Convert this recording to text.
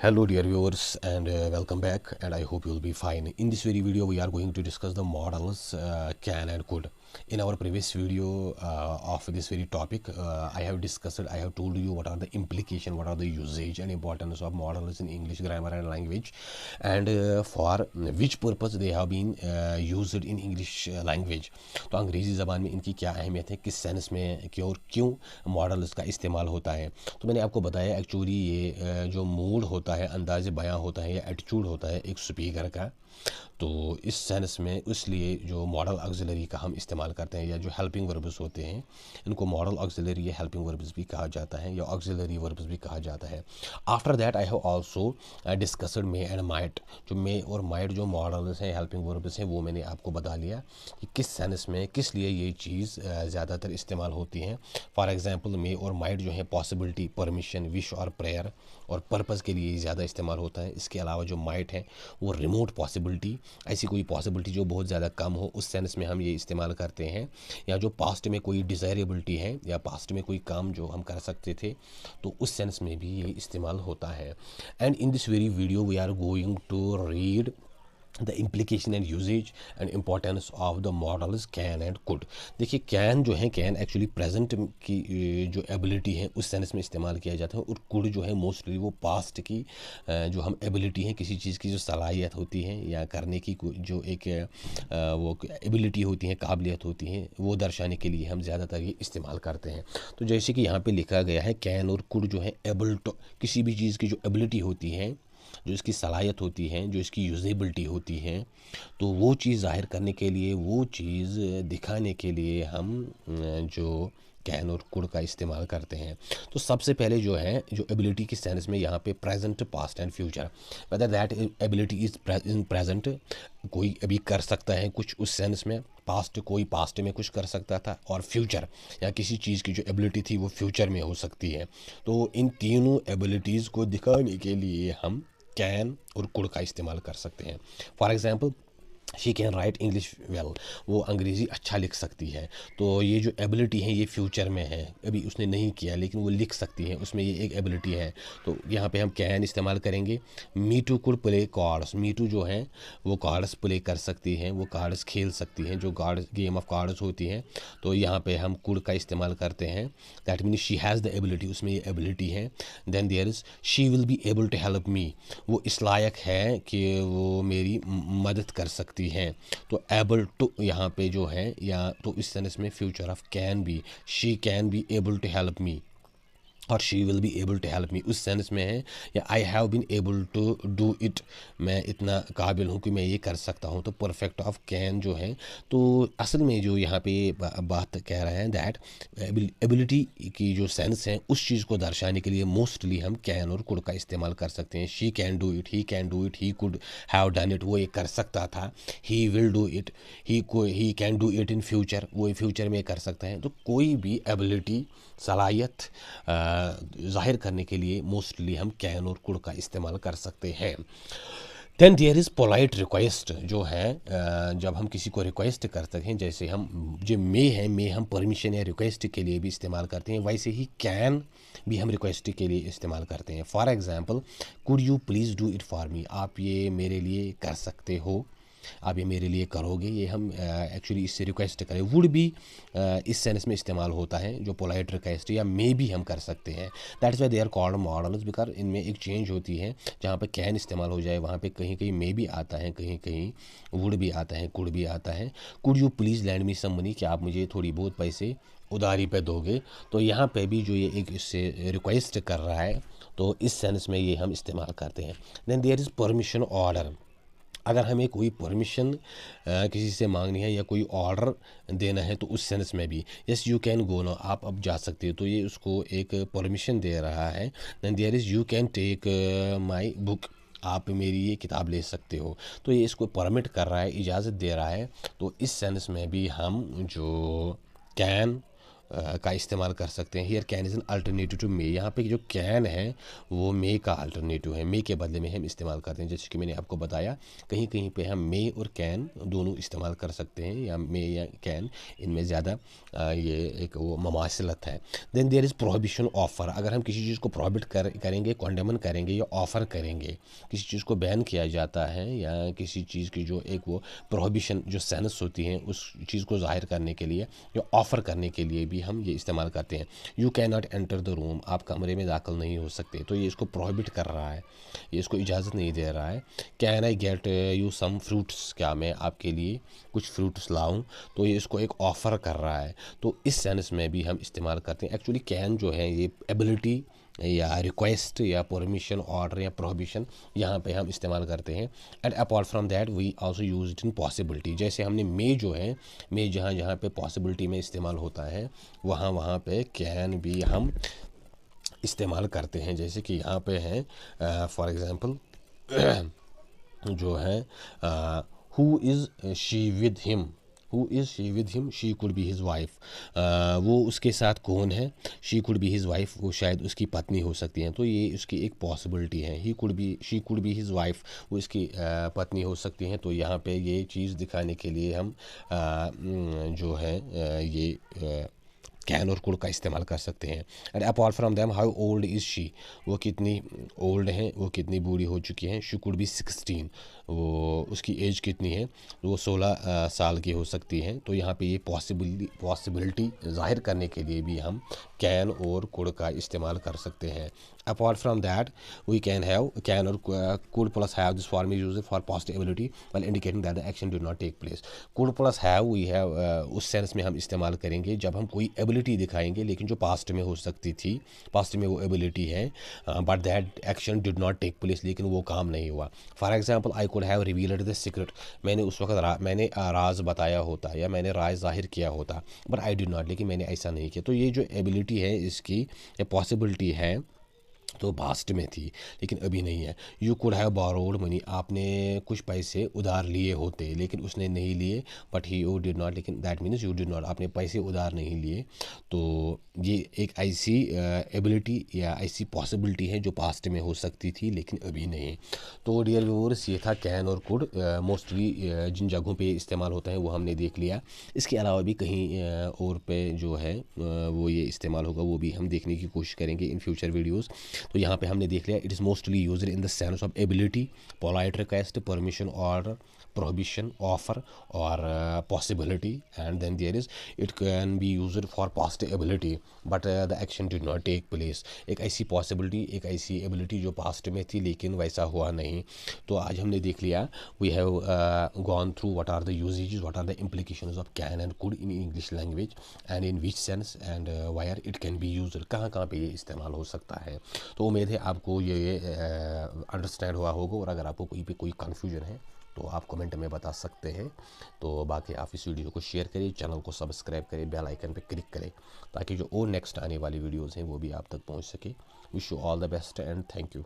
Hello dear viewers and welcome back, and I hope you will be fine. In this very video we are going to discuss the models can and could. In our previous video of this very topic, I have told you what are the implication, what are the usage and importance of models in English grammar and language, and for which purpose they have been used in English language. तो अंग्रेज़ी ज़बान में इनकी क्या अहमियत है, किस sense में क्यों और क्यों मॉडल्स का इस्तेमाल होता है। तो मैंने आपको बताया एक्चुअली ये जो मूड होता है, अंदाज़ बयां होता है या एटीट्यूड होता है एक स्पीकर का, तो इस सेंस में इसलिए जो मॉडल ऑक्सिलरी का हम इस्तेमाल करते हैं या जो हेल्पिंग वर्ब्स होते हैं इनको मॉडल ऑक्सिलरी या हेल्पिंग वर्ब्स भी कहा जाता है या ऑक्सिलरी वर्ब्स भी कहा जाता है। After that I have also discussed may and might. जो मे और माइट जो मॉडल्स हैं, हेल्पिंग वर्ब्स हैं, वो मैंने आपको बता लिया कि किस सेंस में किस लिए ये चीज़ ज़्यादातर इस्तेमाल होती हैं। फॉर एग्जांपल मे और माइट जो है पॉसिबिलिटी, परमिशन, विश और प्रेयर और पर्पज़ के लिए ज़्यादा इस्तेमाल होता है। इसके अलावा जो माइट है वो रिमोट पॉसिबिलिटी, ऐसी कोई पॉसिबिलिटी जो बहुत ज़्यादा कम हो, उस सेंस में हम ये इस्तेमाल करते हैं। या जो पास्ट में कोई डिज़ायरेबिलिटी है या पास्ट में कोई काम जो हम कर सकते थे, तो उस सेंस में भी ये इस्तेमाल होता है। And in this very video we are going to read the implication and usages and importance of the models can and could. देखिए कैन जो है, कैन एक्चुअली प्रेजेंट की जो एबिलिटी है उस सेंस में इस्तेमाल किया जाता है, और कुड जो है मोस्टली वो पास्ट की जो हम एबिलिटी है, किसी चीज़ की जो सलाहियत होती है या करने की जो एक वो एबिलिटी होती है, काबिलियत होती है, वो दर्शाने के लिए हम ज़्यादातर ये इस्तेमाल करते हैं। तो जैसे कि यहाँ पे लिखा गया है कैन और कुड जो है एबल टू, किसी भी चीज़ की जो एबिलिटी होती है, जो इसकी सलाहियत होती है, जो इसकी यूजेबिलिटी होती है, तो वो चीज़ ज़ाहिर करने के लिए, वो चीज़ दिखाने के लिए हम जो कैन और कुड का इस्तेमाल करते हैं। तो सबसे पहले जो है, जो एबिलिटी की सेंस में यहाँ पे present, past and future, whether that ability is in present, कोई अभी कर सकता है कुछ उस सेंस में, पास्ट कोई पास्ट में कुछ कर सकता था, और फ्यूचर या किसी चीज़ की जो एबिलिटी थी वो फ्यूचर में हो सकती है। तो इन तीनों एबिलिटीज़ को दिखाने के लिए हम कैन और कुड का इस्तेमाल कर सकते हैं। For example she can write English well, वो अंग्रेज़ी अच्छा लिख सकती है। तो ये जो एबिलिटी है ये फ्यूचर में है, अभी उसने नहीं किया लेकिन वो लिख सकती है, उसमें ये एक एबिलिटी है। तो यहाँ पे हम कैन इस्तेमाल करेंगे। Me too could play cards, me too जो है वो कार्ड्स प्ले कर सकती हैं, वो कार्ड्स खेल सकती हैं, जो कार्ड्स गेम ऑफ कार्ड्स होती हैं। तो यहाँ पे हम कुड का इस्तेमाल करते हैं। That means she has the ability, उसमें ये एबिलिटी है। Then there is she will be able to help me, वो इस लायक है कि वो मेरी मदद कर सकती हैं। तो एबल टू यहाँ पे जो है, या तो इस सेंस में future of can be, she can be able to help me और she will be able to help me उस सेंस में है। या I have been able to do it, मैं इतना काबिल हूँ कि मैं ये कर सकता हूँ। तो परफेक्ट ऑफ कैन जो है, तो असल में जो यहाँ पे बात कह रहे हैं दैट एबिलिटी की जो सेंस है उस चीज़ को दर्शाने के लिए मोस्टली हम कैन और कुड का इस्तेमाल कर सकते हैं। She can do it, he can do it, he could have done it, वो ये कर सकता था। He will do it, he can do it in future, वो फ्यूचर में कर सकता है। तो कोई भी एबिलिटी, सलाहियत ज़ाहिर करने के लिए मोस्टली हम कैन और कुड का इस्तेमाल कर सकते हैं। Then there is polite request, जो है जब हम किसी को रिक्वेस्ट करते हैं, जैसे हम जो मे है, मे हम परमिशन या रिक्वेस्ट के लिए भी इस्तेमाल करते हैं, वैसे ही कैन भी हम रिक्वेस्ट के लिए इस्तेमाल करते हैं। For example could you please do it for me, आप ये मेरे लिए कर सकते हो, आप ये मेरे लिए करोगे, ये हम एक्चुअली इससे रिक्वेस्ट करें। वुड भी इस सेंस में इस्तेमाल होता है, जो पोलाइट रिक्वेस्ट, या मे भी हम कर सकते हैं। That's why they are called models, because इनमें एक चेंज होती है, जहाँ पे कैन इस्तेमाल हो जाए वहाँ पे कहीं कहीं मे भी आता है, कहीं कहीं वुड भी आता है, कुड भी आता है। Could you please lend me some money, कि आप मुझे थोड़ी बहुत पैसे उधारी पे दोगे। तो यहाँ पे भी जो ये एक इससे रिक्वेस्ट कर रहा है, तो इस सेंस में ये हम इस्तेमाल करते हैं। Then there is permission order, अगर हमें कोई परमिशन किसी से मांगनी है या कोई ऑर्डर देना है, तो उस सेंस में भी yes you can go now, आप अब जा सकते हो, तो ये उसको एक परमिशन दे रहा है। Then there is you can take my book, आप मेरी ये किताब ले सकते हो। तो ये इसको परमिट कर रहा है, इजाज़त दे रहा है। तो इस सेंस में भी हम जो कैन का इस्तेमाल कर सकते हैं। Here can is an alternative to may. यहाँ पे जो कैन है वो मे का अल्टरनेटिव है, मे के बदले में हम इस्तेमाल करते हैं। जैसे कि मैंने आपको बताया कहीं कहीं पे हम मे और कैन दोनों इस्तेमाल कर सकते हैं, या मे या कैन, इनमें ज़्यादा ये एक वो ममासिलत है। Then there is prohibition offer. अगर हम किसी चीज़ को प्रोहिबिट करेंगे, कॉन्डेमन करेंगे या ऑफ़र करेंगे, किसी चीज़ को बैन किया जाता है या किसी चीज़ की जो एक वो प्रोहिबिशन जो सेंस होती है उस चीज़ को ज़ाहिर करने के लिए या ऑफ़र करने के लिए भी हम ये इस्तेमाल करते हैं। You can not enter the room, आप कमरे में दाखिल नहीं हो सकते, तो ये इसको प्रोहिबिट कर रहा है, ये इसको इजाज़त नहीं दे रहा है। Can I get you some fruits, क्या मैं आपके लिए कुछ फ्रूट्स लाऊं, तो ये इसको एक ऑफ़र कर रहा है, तो इस सेंस में भी हम इस्तेमाल करते हैं। एक्चुअली कैन जो है ये एबिलिटी या रिक्वेस्ट या परमिशन, ऑर्डर या प्रोहिबिशन, यहाँ पे हम इस्तेमाल करते हैं। And apart from that we also used in possibility. जैसे हमने मे जो है, मे जहाँ जहाँ पे पॉसिबिलिटी में इस्तेमाल होता है वहाँ वहाँ पे कैन भी हम इस्तेमाल करते हैं। जैसे कि यहाँ पे है फॉर एग्ज़ाम्पल जो है who is she with him, who is she with him, she could be his wife. वो उसके साथ कौन है, she could be his wife, वो शायद उसकी पत्नी हो सकती हैं, तो ये उसकी एक पॉसिबिलिटी है। He could be, she could be his wife, वो इसकी पत्नी हो सकती हैं। तो यहाँ पे ये चीज़ दिखाने के लिए हम जो है ये कैन और कुड का इस्तेमाल कर सकते हैं। And apart from them how old is she, वो कितनी ओल्ड हैं, वो कितनी बूढ़ी हो चुकी हैं। शी कुड बी 16, वो उसकी एज कितनी है, वो 16 साल की हो सकती हैं। तो यहाँ पे ये पॉसिबिलिटी ज़ाहिर करने के लिए भी हम कैन और कुड का इस्तेमाल कर सकते हैं। Apart from that we can have, can और could plus have, this form is used for past ability while indicating that the action did not take place. Could plus have we have उस sense में हम इस्तेमाल करेंगे जब हम कोई ability दिखाएंगे लेकिन जो पास्ट में हो सकती थी, पास्ट में वो एबिलिटी है, but that action did not take place, लेकिन वो काम नहीं हुआ। For example I could have revealed the secret, मैंने उस वक्त मैंने राज बताया होता या मैंने राज जाहिर किया होता, बट आई डिड नॉट, लेकिन मैंने ऐसा नहीं किया। तो ये जो एबिलिटी है इसकी, ये पॉसिबिलिटी है, तो पास्ट में थी लेकिन अभी नहीं है। You could have borrowed money, आपने कुछ पैसे उधार लिए होते लेकिन उसने नहीं लिए, but he you did not, लेकिन that means you did not, आपने पैसे उधार नहीं लिए। तो ये एक ऐसी एबिलिटी या ऐसी पॉसिबिलिटी है जो पास्ट में हो सकती थी लेकिन अभी नहीं। तो डियर व्यूअर्स, ये था कैन और कुड। मोस्टली जिन जगहों पे इस्तेमाल होता है वो हमने देख लिया। इसके अलावा भी कहीं और पे जो है वो ये इस्तेमाल होगा, वो भी हम देखने की कोशिश करेंगे इन फ्यूचर वीडियोज़। तो यहाँ पे हमने देख लिया it is mostly used in the sense of ability, polite request, permission, order, prohibition, offer और possibility. And then there is it can be used for past ability but the action did not take place. एक ऐसी possibility, एक ऐसी ability जो past में थी लेकिन वैसा हुआ नहीं। तो आज हमने देख लिया, we have gone through what are the usages, what are the implications of can and could in English language and in which sense and where it can be used, कहाँ कहाँ पे ये इस्तेमाल हो सकता है। तो उम्मीद है आपको ये अंडरस्टैंड हुआ होगा, और अगर आपको कोई पे कोई कन्फ्यूजन है तो आप कमेंट में बता सकते हैं। तो बाकी आप इस वीडियो को शेयर करिए, चैनल को सब्सक्राइब करें, बेल आइकन पे क्लिक करें ताकि जो और नेक्स्ट आने वाली वीडियोज़ हैं वो भी आप तक पहुंच सके। Wish you all the best and thank you.